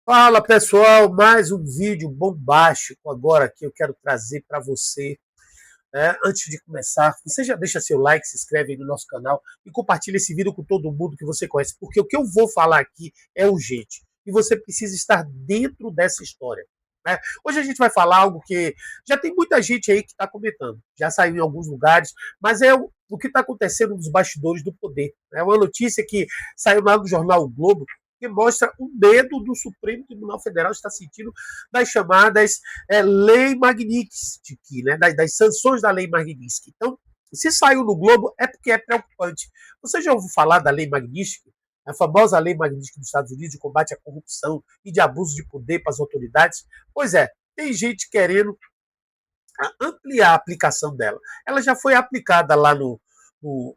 Fala pessoal, mais um vídeo bombástico agora que eu quero trazer para você. Antes de começar, você já deixa seu like, se inscreve aí no nosso canal e compartilha esse vídeo com todo mundo que você conhece, porque o que eu vou falar aqui é urgente e você precisa estar dentro dessa história. Né? Hoje a gente vai falar algo que já tem muita gente aí que está comentando, já saiu em alguns lugares, mas é o que está acontecendo nos bastidores do poder. É uma notícia que saiu lá no jornal O Globo, que mostra o medo do Supremo Tribunal Federal está sentindo das chamadas Lei Magnitsky, né, das sanções da Lei Magnitsky. Então, se saiu no Globo, é porque é preocupante. Você já ouviu falar da Lei Magnitsky? A famosa Lei Magnitsky dos Estados Unidos de combate à corrupção e de abuso de poder para as autoridades? Pois é, tem gente querendo ampliar a aplicação dela. Ela já foi aplicada lá no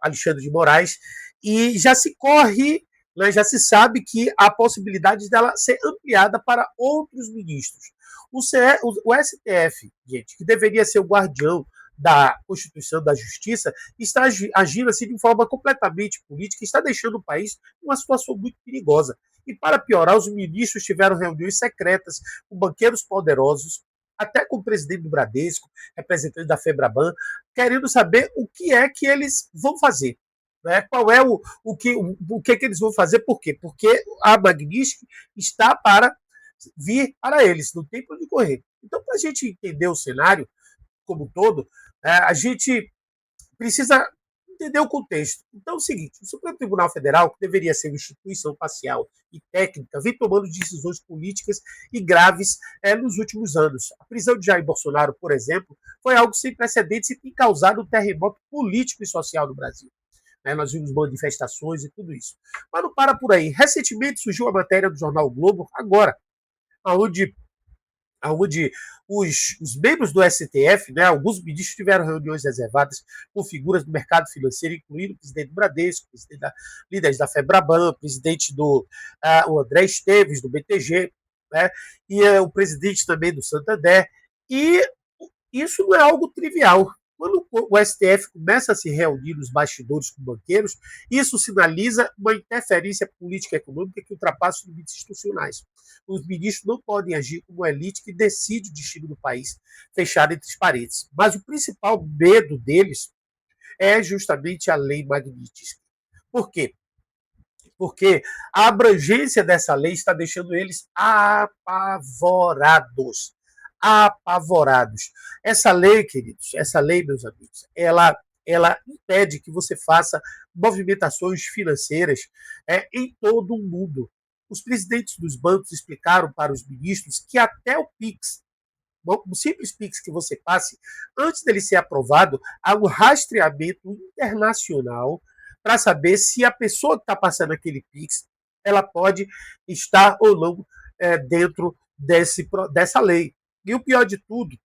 Alexandre de Moraes e já se corre, né, já se sabe que há possibilidade dela ser ampliada para outros ministros. O STF, gente, que deveria ser o guardião da Constituição, da Justiça, está agindo assim de forma completamente política, está deixando o país numa situação muito perigosa. E para piorar, os ministros tiveram reuniões secretas com banqueiros poderosos, até com o presidente do Bradesco, representante da Febraban, querendo saber o que é que eles vão fazer. Né? Qual é o que eles vão fazer? Por quê? Porque a Magnitsky está para vir para eles, não tem para onde correr. Então, para a gente entender o cenário como um todo, a gente precisa entender o contexto. Então é o seguinte, o Supremo Tribunal Federal, que deveria ser uma instituição parcial e técnica, vem tomando decisões políticas e graves nos últimos anos. A prisão de Jair Bolsonaro, por exemplo, foi algo sem precedentes e tem causado um terremoto político e social no Brasil. Nós vimos manifestações e tudo isso. Mas não para por aí. Recentemente surgiu a matéria do jornal o Globo, agora, onde os membros do STF, né, alguns ministros tiveram reuniões reservadas com figuras do mercado financeiro, incluindo o presidente do Bradesco, líderes da Febraban, presidente o André Esteves, do BTG, né, e o presidente também do Santander. E isso não é algo trivial. Quando o STF começa a se reunir nos bastidores com banqueiros, isso sinaliza uma interferência política e econômica que ultrapassa os limites institucionais. Os ministros não podem agir como elite que decide o destino do país, fechado entre as paredes. Mas o principal medo deles é justamente a lei Magnitsky. Por quê? Porque a abrangência dessa lei está deixando eles apavorados. Apavorados. Essa lei, queridos, essa lei, meus amigos, ela impede que você faça movimentações financeiras em todo o mundo. Os presidentes dos bancos explicaram para os ministros que até o PIX, o simples PIX que você passe, antes dele ser aprovado, há um rastreamento internacional para saber se a pessoa que está passando aquele PIX ela pode estar ou não dentro dessa lei. E o pior de tudo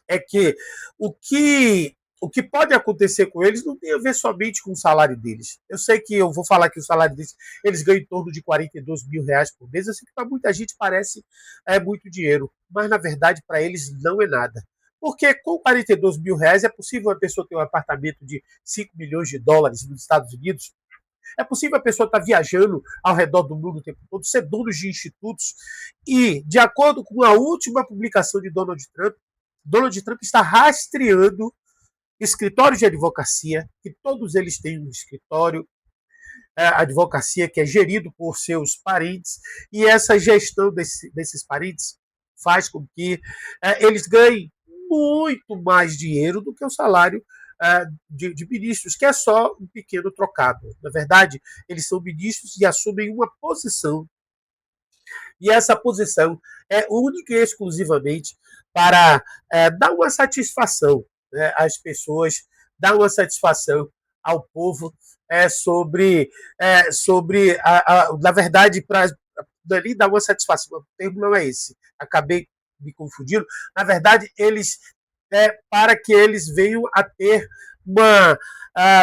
é que o que pode acontecer com eles não tem a ver somente com o salário deles. Eu sei que eu vou falar que o salário deles, eles ganham em torno de R$ 42 mil por mês. Eu sei que para muita gente parece muito dinheiro, mas na verdade para eles não é nada. Porque com R$ 42 mil é possível uma pessoa ter um apartamento de US$ 5 milhões nos Estados Unidos. É possível a pessoa estar viajando ao redor do mundo o tempo todo, ser dono de institutos. E, de acordo com a última publicação de Donald Trump está rastreando escritórios de advocacia, que todos eles têm um escritório, advocacia que é gerido por seus parentes, e essa gestão desses parentes faz com que eles ganhem muito mais dinheiro do que o salário de ministros, que é só um pequeno trocado. Na verdade, eles são ministros e assumem uma posição, e essa posição é única e exclusivamente para dar uma satisfação, né, às pessoas, dar uma satisfação ao povo na verdade, para dali dar uma satisfação. O termo não é esse. Acabei me confundindo. Na verdade, eles para que eles venham a ter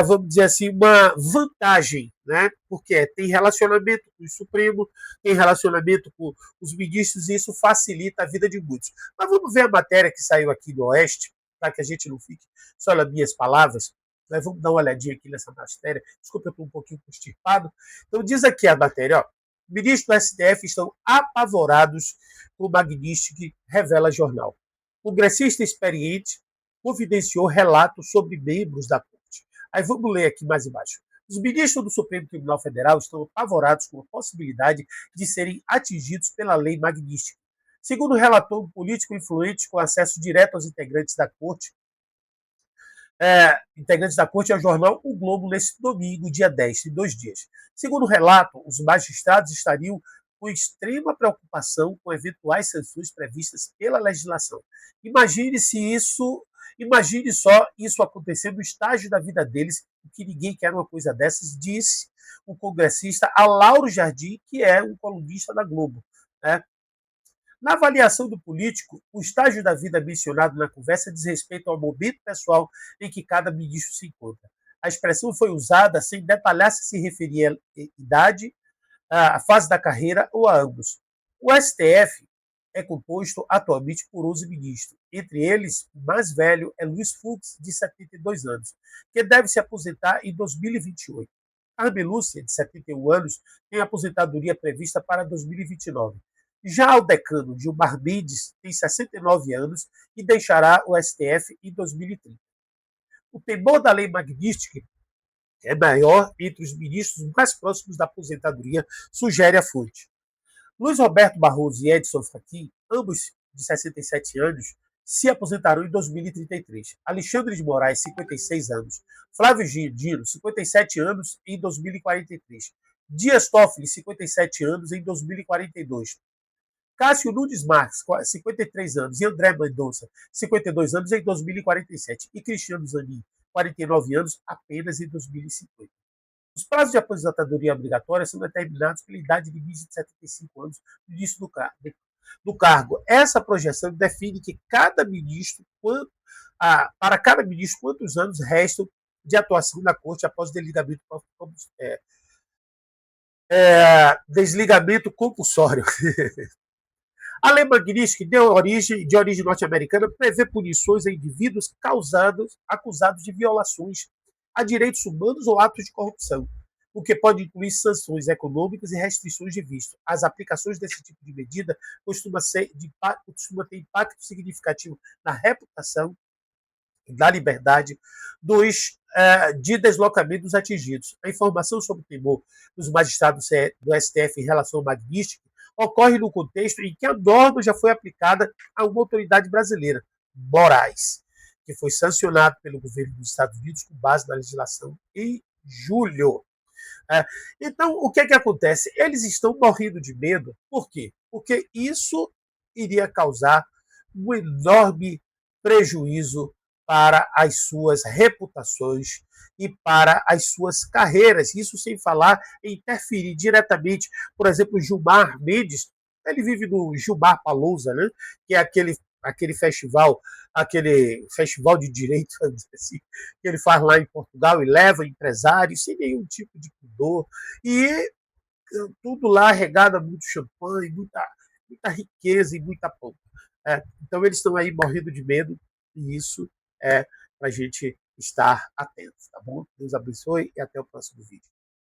vamos dizer assim, uma vantagem, né? Porque tem relacionamento com o Supremo, tem relacionamento com os ministros, e isso facilita a vida de muitos. Mas vamos ver a matéria que saiu aqui do Oeste, para que a gente não fique só nas minhas palavras. Mas vamos dar uma olhadinha aqui nessa matéria. Desculpa, eu estou um pouquinho constipado. Então, diz aqui a matéria, ó. Ministros do STF estão apavorados com o Magnitsky, revela jornal. Congressista experiente confidenciou relatos sobre membros da corte. Aí vamos ler aqui mais embaixo. Os ministros do Supremo Tribunal Federal estão apavorados com a possibilidade de serem atingidos pela lei Magnitsky. Segundo relatou um político influente com acesso direto aos integrantes da corte ao jornal O Globo neste domingo, dia 10, em 2 dias. Segundo o relato, os magistrados estariam com extrema preocupação com eventuais sanções previstas pela legislação. Imagine só isso acontecer no estágio da vida deles, que ninguém quer uma coisa dessas, disse o congressista a Lauro Jardim, que é um colunista da Globo. Né? Na avaliação do político, o estágio da vida mencionado na conversa diz respeito ao momento pessoal em que cada ministro se encontra. A expressão foi usada sem detalhar se referia à idade, à fase da carreira ou a ambos. O STF é composto atualmente por 11 ministros. Entre eles, o mais velho é Luiz Fux, de 72 anos, que deve se aposentar em 2028. Carmen Lúcia, de 71 anos, tem aposentadoria prevista para 2029. Já o decano Gilmar Mendes tem 69 anos e deixará o STF em 2030. O temor da lei Magnitsky é maior entre os ministros mais próximos da aposentadoria, sugere a fonte. Luiz Roberto Barroso e Edson Fachin, ambos de 67 anos, se aposentarão em 2033. Alexandre de Moraes, 56 anos. Flávio Dino, 57 anos, em 2043. Dias Toffoli, 57 anos, em 2042. Cássio Nunes Marques, 53 anos, e André Mendonça, 52 anos, em 2047. E Cristiano Zanin, 49 anos, apenas em 2050. Os prazos de aposentadoria obrigatória são determinados pela idade limite de 75 anos no início do cargo. Essa projeção define que para cada ministro, quantos anos restam de atuação na corte após o desligamento compulsório. A lei Magnitsky, de origem norte-americana, prevê punições a indivíduos acusados de violações a direitos humanos ou atos de corrupção, o que pode incluir sanções econômicas e restrições de visto. As aplicações desse tipo de medida costuma ter impacto significativo na reputação e na liberdade de deslocamento dos atingidos. A informação sobre o temor dos magistrados do STF em relação ao Magnitsky ocorre no contexto em que a norma já foi aplicada a uma autoridade brasileira, Moraes, que foi sancionado pelo governo dos Estados Unidos com base na legislação em julho. Então, o que acontece? Eles estão morrendo de medo. Por quê? Porque isso iria causar um enorme prejuízo para as suas reputações e para as suas carreiras. Isso sem falar em interferir diretamente. Por exemplo, Gilmar Mendes, ele vive no Gilmar Palousa, né? Que é aquele festival de direito, assim, que ele faz lá em Portugal e leva empresários sem nenhum tipo de pudor. E tudo lá regado a muito champanhe, muita riqueza e muita pompa. Então eles estão aí morrendo de medo e isso é para a gente estar atento, tá bom? Deus abençoe e até o próximo vídeo.